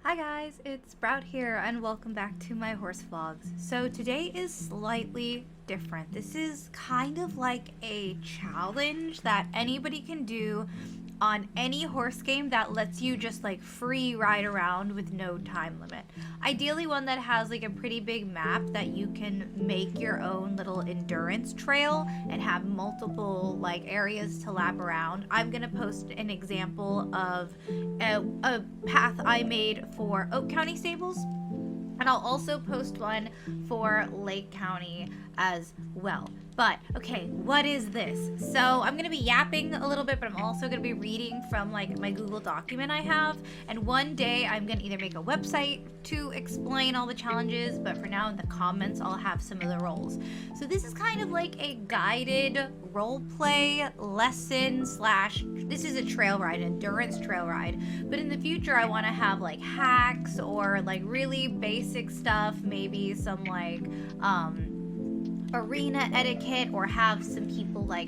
Hi guys, it's Sprout here and welcome back to my horse vlogs. So today is slightly different. This is kind of like a challenge that anybody can do on any horse game that lets you just like free ride around with no time limit. Ideally one that has like a pretty big map that you can make your own little endurance trail and have multiple like areas to lap around. I'm gonna post an example of a path I made for Oak County Stables, and I'll also post one for Lake County as well. But, okay, what is this? So, I'm going to be yapping a little bit, but I'm also going to be reading from, like, my Google document I have. And one day, I'm going to either make a website to explain all the challenges, but for now, in the comments, I'll have some of the roles. So, this is kind of like a guided role play lesson slash, this is a trail ride, endurance trail ride. But in the future, I want to have, like, hacks or, like, really basic stuff, maybe some, like, arena etiquette, or have some people like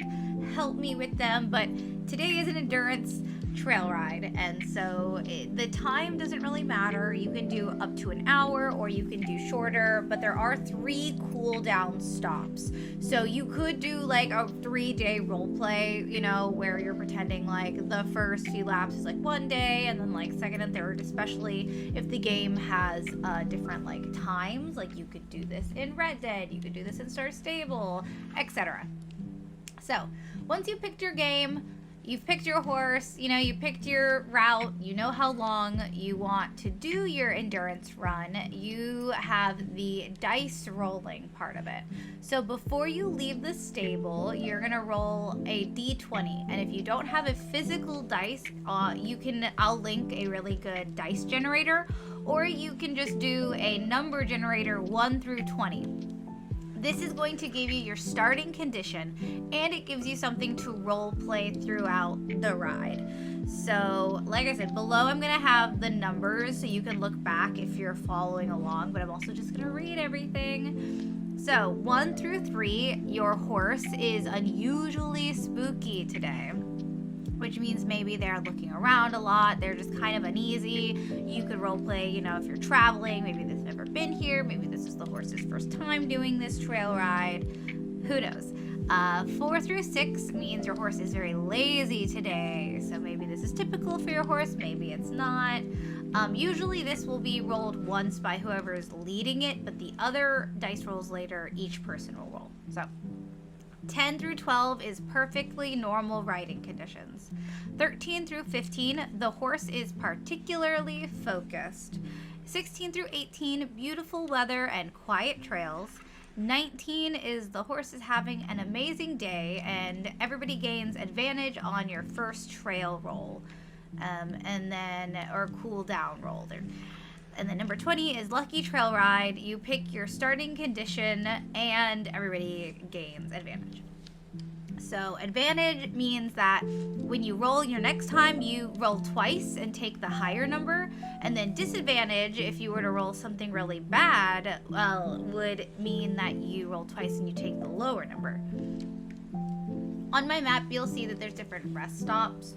help me with them. But today is an endurance trail ride, and so the time doesn't really matter. You can do up to an hour or you can do shorter, but there are 3 cool down stops. So you could do like a 3-day role play, you know, where you're pretending like the first few laps is like 1 day, and then like second and third, especially if the game has different like times. Like you could do this in Red Dead, you could do this in Star Stable, etc. So once you picked your game, you've picked your horse, you know, you picked your route, you know how long you want to do your endurance run, you have the dice rolling part of it. So before you leave the stable, you're going to roll a d20. And if you don't have a physical dice, I'll link a really good dice generator, or you can just do a number generator 1 through 20. This is going to give you your starting condition, and it gives you something to role play throughout the ride. So, like I said, below I'm going to have the numbers so you can look back if you're following along, but I'm also just going to read everything. So, 1 through 3, your horse is unusually spooky today, which means maybe they're looking around a lot, they're just kind of uneasy. You could role play, you know, if you're traveling, maybe they've never been here, maybe this is the horse's first time doing this trail ride, who knows. 4 through 6 means your horse is very lazy today, so maybe this is typical for your horse, maybe it's not. Usually this will be rolled once by whoever is leading it, but the other dice rolls later, each person will roll. So 10 through 12 is perfectly normal riding conditions. 13 through 15, the horse is particularly focused. 16 through 18, beautiful weather and quiet trails. 19 is the horse is having an amazing day and everybody gains advantage on your first trail roll, or cool down roll there. And then number 20 is lucky trail ride. You pick your starting condition and everybody gains advantage. So advantage means that when you roll your next time, you roll twice and take the higher number. And then disadvantage, if you were to roll something really bad, would mean that you roll twice and you take the lower number. On my map, you'll see that there's different rest stops,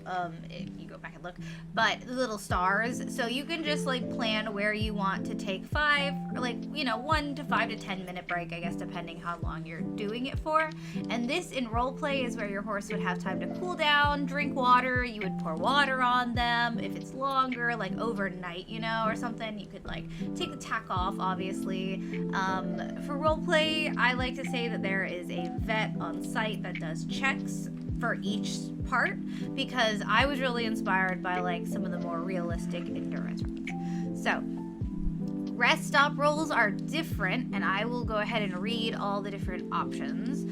if you go back and look, but the little stars. So you can just like plan where you want to take 5, or like, you know, 1 to 5 to 10 minute break, I guess, depending how long you're doing it for. And this in role play is where your horse would have time to cool down, drink water, you would pour water on them. If it's longer, like overnight, you know, or something, you could like take the tack off, obviously. For role play, I like to say that there is a vet on site that does checks for each part, because I was really inspired by like some of the more realistic endurance runs. So rest stop rolls are different, and I will go ahead and read all the different options.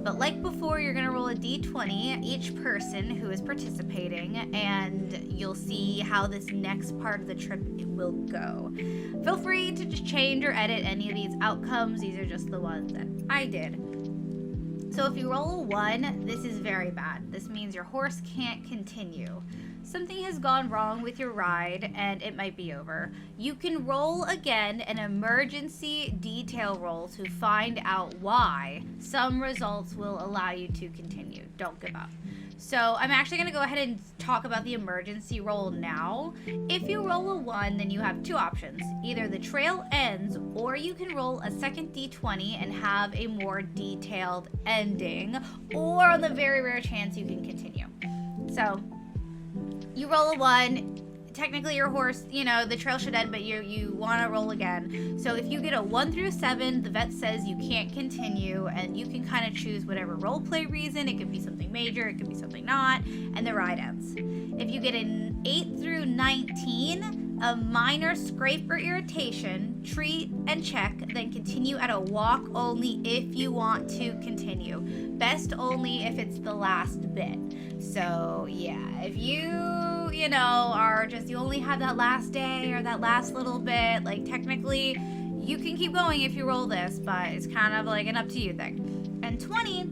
But like before, you're gonna roll a d20 each person who is participating, and you'll see how this next part of the trip will go. Feel free to just change or edit any of these outcomes. These are just the ones that I did. So if you roll a 1, this is very bad. This means your horse can't continue. Something has gone wrong with your ride and it might be over. You can roll again an emergency detail roll to find out why. Some results will allow you to continue. Don't give up. So I'm actually going to go ahead and talk about the emergency roll now. If you roll a 1, then you have 2 options. Either the trail ends, or you can roll a second d20 and have a more detailed ending, or on the very rare chance you can continue. So you roll a 1. Technically your horse, you know, the trail should end, but you want to roll again. So if you get a 1 through 7, the vet says you can't continue, and you can kind of choose whatever role play reason. It could be something major, it could be something not, and the ride ends. If you get an 8 through 19, a minor scrape or irritation, treat and check, then continue at a walk only if you want to continue. Best only if it's the last bit. So yeah, if you know, are just, you only have that last day or that last little bit, like technically you can keep going if you roll this, but it's kind of like an up to you thing. And 20,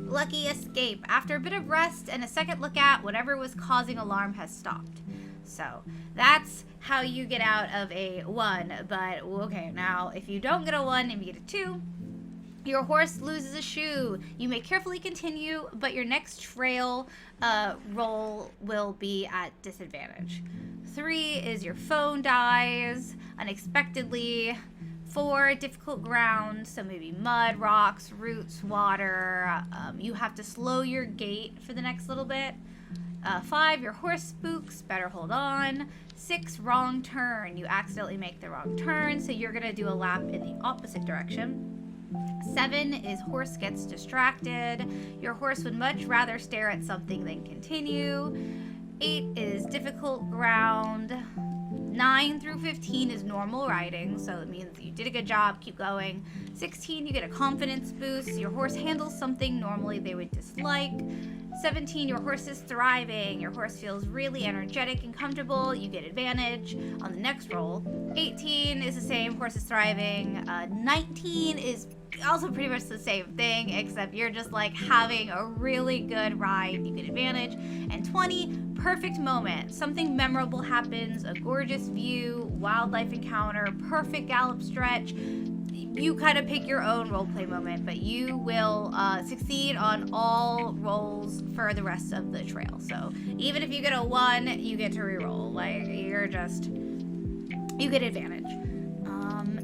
lucky escape. After a bit of rest and a second look at whatever was causing alarm has stopped. So that's how you get out of a 1. But okay, now if you don't get a 1 and you get a 2, your horse loses a shoe. You may carefully continue, but your next trail roll will be at disadvantage. 3 is your phone dies unexpectedly. 4, difficult ground, so maybe mud, rocks, roots, water. You have to slow your gait for the next little bit. 5, your horse spooks, better hold on. 6, wrong turn. You accidentally make the wrong turn, so you're gonna do a lap in the opposite direction. 7 is horse gets distracted. Your horse would much rather stare at something than continue. 8 is difficult ground. 9 through 15 is normal riding, so it means you did a good job, keep going. 16, you get a confidence boost. Your horse handles something normally they would dislike. 17, your horse is thriving. Your horse feels really energetic and comfortable. You get advantage on the next roll. 18 is the same, horse is thriving. 19 is also pretty much the same thing, except you're just like having a really good ride. You get advantage. And 20, perfect moment. Something memorable happens, a gorgeous view, wildlife encounter, perfect gallop stretch. You kind of pick your own roleplay moment, but you will succeed on all rolls for the rest of the trail. So even if you get a 1, you get to reroll. Like, you get advantage.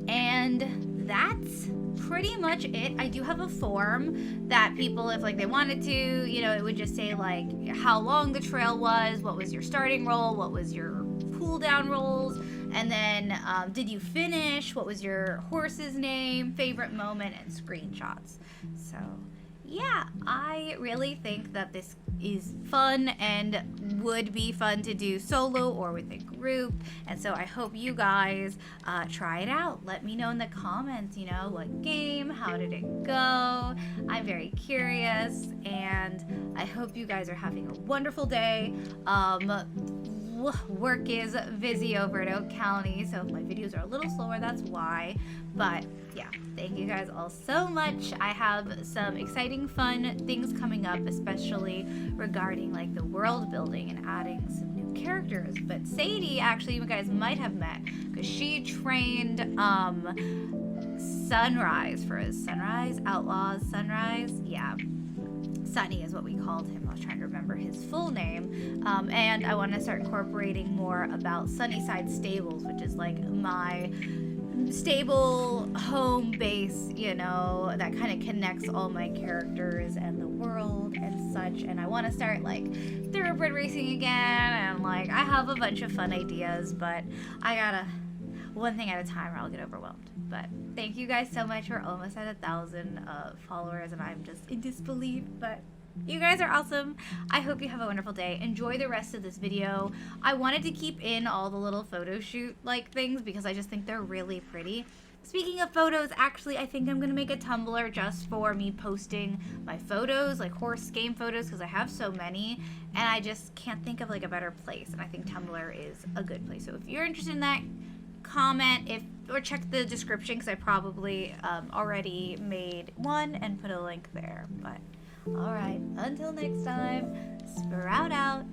And that's pretty much it. I do have a form that people, if like they wanted to, you know, it would just say like how long the trail was, what was your starting roll, what was your cool down rolls, and then did you finish, what was your horse's name, favorite moment, and screenshots. So yeah, I really think that this is fun and would be fun to do solo or with a group, and so I hope you guys try it out. Let me know in the comments, you know, what game, how did it go? I'm very curious, and I hope you guys are having a wonderful day. Work is busy over at Oak County, so if my videos are a little slower, that's why. But yeah, thank you guys all so much. I have some exciting, fun things coming up, especially regarding like the world building and adding some new characters. But Sadie, actually, you guys might have met because she trained Sunrise for his Sunrise Outlaws. Sunrise, yeah. Sunny is what we called him. I was trying to remember his full name. And I want to start incorporating more about Sunnyside Stables, which is like my stable home base, you know, that kind of connects all my characters and the world and such. And I want to start like thoroughbred racing again, and like I have a bunch of fun ideas, but I gotta one thing at a time or I'll get overwhelmed. But thank you guys so much. We're almost at 1,000 followers, and I'm just in disbelief, but you guys are awesome. I hope you have a wonderful day. Enjoy the rest of this video. I wanted to keep in all the little photo shoot like things because I just think they're really pretty. Speaking of photos, actually, I think I'm going to make a Tumblr just for me posting my photos, like horse game photos, because I have so many, and I just can't think of like a better place, and I think Tumblr is a good place. So if you're interested in that, comment or check the description, because I probably already made one and put a link there. But all right, until next time, sprout out.